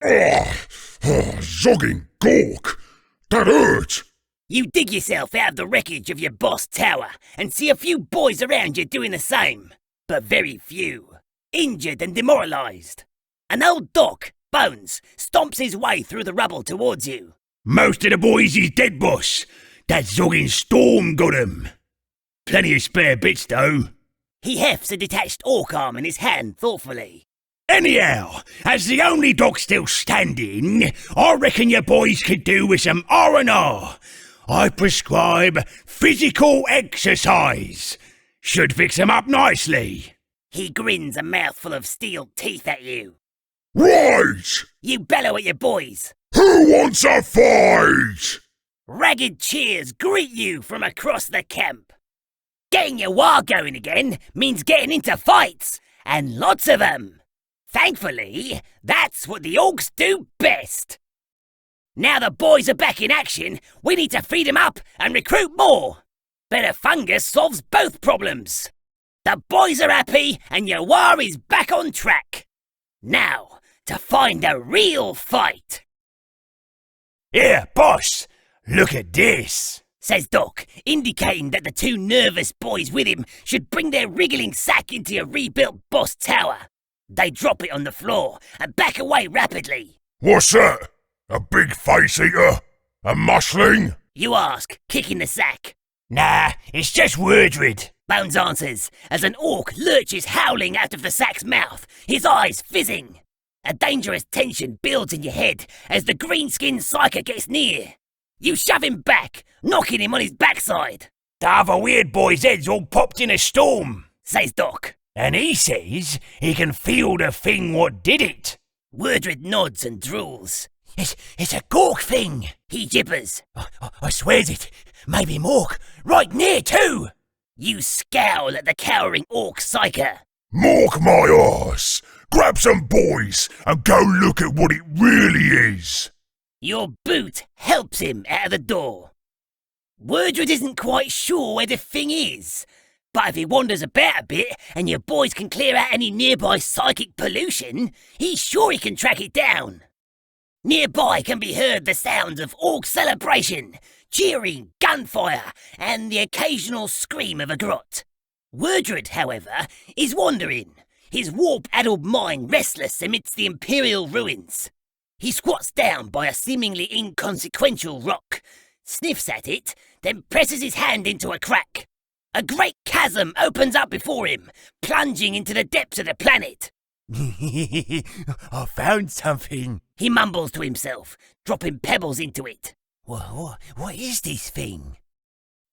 Zogging gawk! That hurt! You dig yourself out of the wreckage of your boss tower and see a few boys around you doing the same, but very few, injured and demoralized. An old doc, Bones, stomps his way through the rubble towards you. Most of the boys is dead, boss. That zogging storm got 'em. Plenty of spare bits, though. He hefts a detached orc arm in his hand thoughtfully. Anyhow, as the only doc still standing, I reckon you boys could do with some R&R. I prescribe physical exercise. Should fix 'em up nicely. He grins a mouthful of steel teeth at you. Right! You bellow at your boys. Who wants a fight? Ragged cheers greet you from across the camp. Getting your war going again means getting into fights, and lots of them. Thankfully, that's what the orcs do best. Now the boys are back in action, we need to feed them up and recruit more. Better fungus solves both problems. The boys are happy and your war is back on track. Now, to find a real fight. Here, boss, look at this, says Doc, indicating that the two nervous boys with him should bring their wriggling sack into your rebuilt boss tower. They drop it on the floor and back away rapidly. What's that? A big face eater? A mushling? You ask, kicking the sack. Nah, it's just Wordred, Bones answers, as an orc lurches howling out of the sack's mouth, his eyes fizzing. A dangerous tension builds in your head as the green-skinned psyker gets near. You shove him back, knocking him on his backside. The other weird boy's head's all popped in a storm, says Doc. And he says he can feel the thing what did it. Wordred nods and drools. It's a gawk thing, he gibbers. I swears it. Maybe Mork, right near too. You scowl at the cowering orc psyker. Mork my arse! Grab some boys and go look at what it really is. Your boot helps him out of the door. Wordred isn't quite sure where the thing is, but if he wanders about a bit and your boys can clear out any nearby psychic pollution, he's sure he can track it down. Nearby can be heard the sounds of orc celebration, cheering, gunfire, and the occasional scream of a grot. Wordred, however, is wandering, his warp-addled mind restless amidst the imperial ruins. He squats down by a seemingly inconsequential rock, sniffs at it, then presses his hand into a crack. A great chasm opens up before him, plunging into the depths of the planet. I found something, he mumbles to himself, dropping pebbles into it. What is this thing?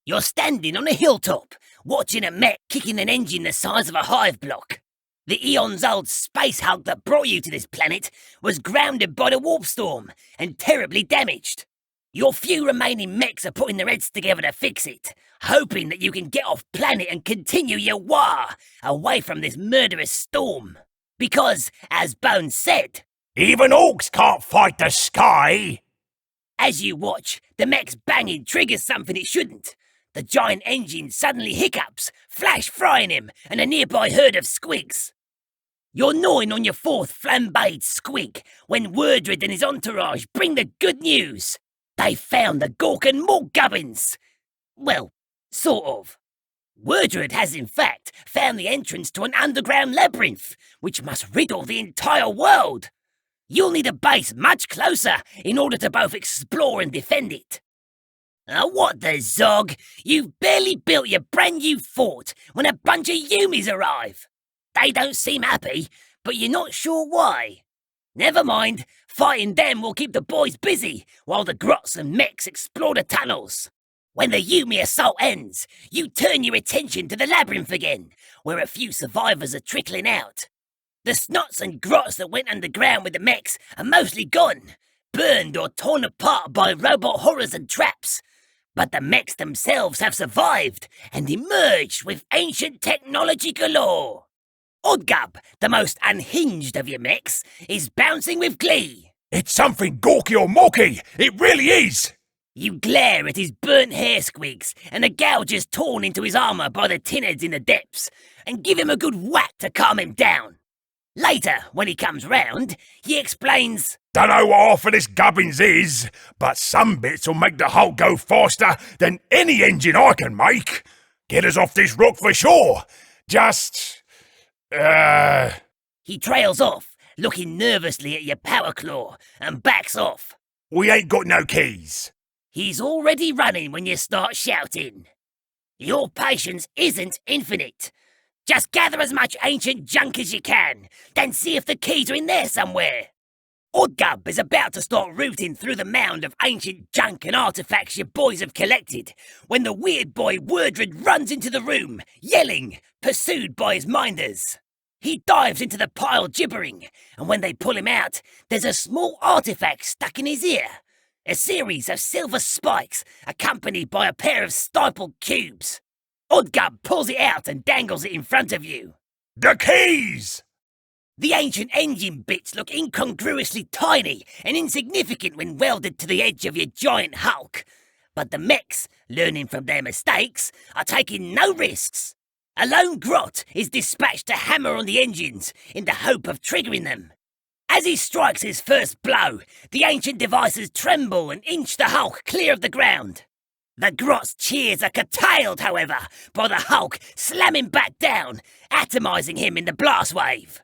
You're standing on a hilltop, watching a mech kicking an engine the size of a hive block. The eons-old space hulk that brought you to this planet was grounded by the warp storm and terribly damaged. Your few remaining mechs are putting their heads together to fix it, hoping that you can get off planet and continue your war away from this murderous storm. Because, as Bones said, even orcs can't fight the sky. As you watch, the mech's banging triggers something it shouldn't. The giant engine suddenly hiccups, flash frying him and a nearby herd of squigs. You're gnawing on your fourth flambéed squig when Wordred and his entourage bring the good news. They found the Gorkan malt gubbins. Well, sort of. Wordred has in fact found the entrance to an underground labyrinth, which must riddle the entire world. You'll need a base much closer in order to both explore and defend it. What the zog? You've barely built your brand new fort when a bunch of Yumis arrive. They don't seem happy, but you're not sure why. Never mind, fighting them will keep the boys busy while the grots and mechs explore the tunnels. When the Yumi assault ends, you turn your attention to the labyrinth again, where a few survivors are trickling out. The snots and grots that went underground with the mechs are mostly gone, burned or torn apart by robot horrors and traps. But the mechs themselves have survived and emerged with ancient technology galore. Odgub, the most unhinged of your mechs, is bouncing with glee. It's something gawky or mawky, it really is! You glare at his burnt hair squigs and the gouges torn into his armour by the tinheads in the depths, and give him a good whack to calm him down. Later, when he comes round, he explains, Dunno what half of this gubbins is, but some bits will make the Hulk go faster than any engine I can make. Get us off this rock for sure. Just... He trails off, looking nervously at your power claw, and backs off. We ain't got no keys. He's already running when you start shouting. Your patience isn't infinite. Just gather as much ancient junk as you can, then see if the keys are in there somewhere. Oddgub is about to start rooting through the mound of ancient junk and artifacts your boys have collected, when the weird boy Wordred runs into the room, yelling, pursued by his minders. He dives into the pile gibbering, and when they pull him out, there's a small artifact stuck in his ear. A series of silver spikes, accompanied by a pair of stippled cubes. Oddgub pulls it out and dangles it in front of you. The keys! The ancient engine bits look incongruously tiny and insignificant when welded to the edge of your giant hulk. But the mechs, learning from their mistakes, are taking no risks. A lone grot is dispatched to hammer on the engines in the hope of triggering them. As he strikes his first blow, the ancient devices tremble and inch the hulk clear of the ground. The grot's cheers are curtailed, however, by the hulk slamming back down, atomizing him in the blast wave.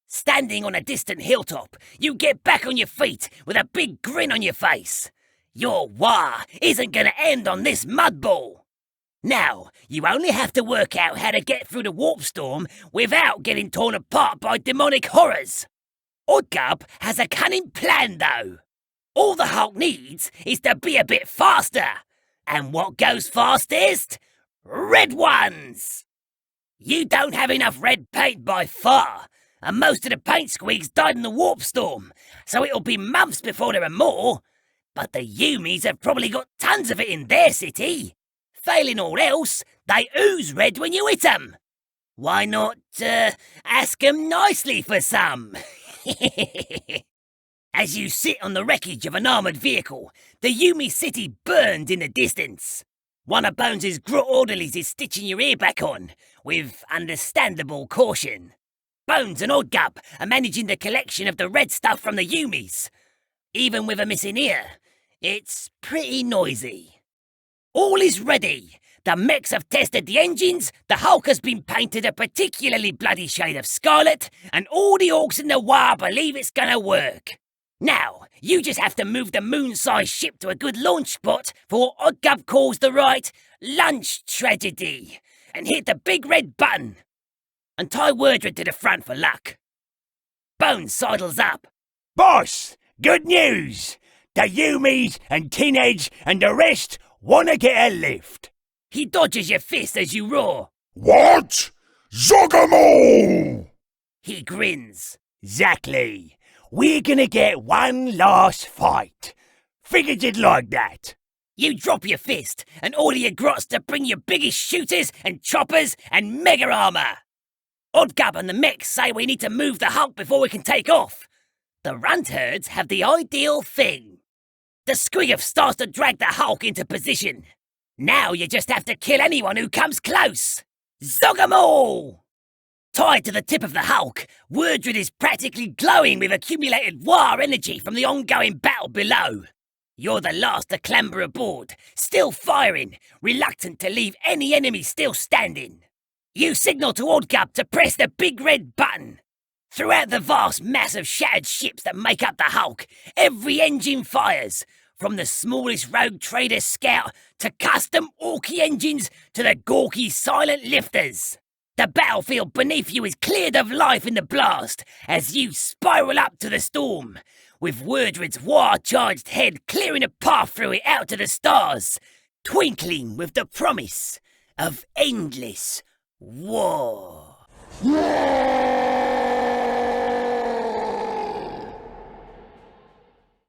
Standing on a distant hilltop, you get back on your feet with a big grin on your face. Your war isn't gonna end on this mudball. Now, you only have to work out how to get through the warp storm without getting torn apart by demonic horrors. Oddgub has a cunning plan, though. All the Hulk needs is to be a bit faster. And what goes fastest? Red ones! You don't have enough red paint by far, and most of the paint squeaks died in the warp storm, so it'll be months before there are more. But the Yumis have probably got tons of it in their city. Failing all else, they ooze red when you hit 'em. Why not, ask 'em nicely for some? As you sit on the wreckage of an armoured vehicle, the Yumi city burns in the distance. One of Bones' grot orderlies is stitching your ear back on, with understandable caution. Bones and Oddgub are managing the collection of the red stuff from the Yumis. Even with a missing ear, it's pretty noisy. All is ready. The mechs have tested the engines, the Hulk has been painted a particularly bloody shade of scarlet, and all the orcs in the war believe it's gonna work. Now, you just have to move the moon-sized ship to a good launch spot for what Oddgub calls the right lunch tragedy, and hit the big red button. And tie Wordred to the front for luck. Bones sidles up. Boss, good news! The Yumis and Tin Edge and the rest want to get a lift. He dodges your fist as you roar. What? Zogamo! He grins. Exactly. We're gonna get one last fight. Figured you'd like that. You drop your fist and order your grots to bring your biggest shooters and choppers and mega armor. Oddgub and the mechs say we need to move the Hulk before we can take off. The runt herds have the ideal thing. The Squiggoth starts to drag the Hulk into position. Now you just have to kill anyone who comes close. Zog 'em all! Tied to the tip of the Hulk, Wordred is practically glowing with accumulated war energy from the ongoing battle below. You're the last to clamber aboard, still firing, reluctant to leave any enemy still standing. You signal to Oddgub to press the big red button. Throughout the vast mass of shattered ships that make up the Hulk, every engine fires, from the smallest rogue trader scout to custom Orky engines to the gawky silent lifters. The battlefield beneath you is cleared of life in the blast as you spiral up to the storm, with Wordred's war-charged head clearing a path through it out to the stars, twinkling with the promise of endless war.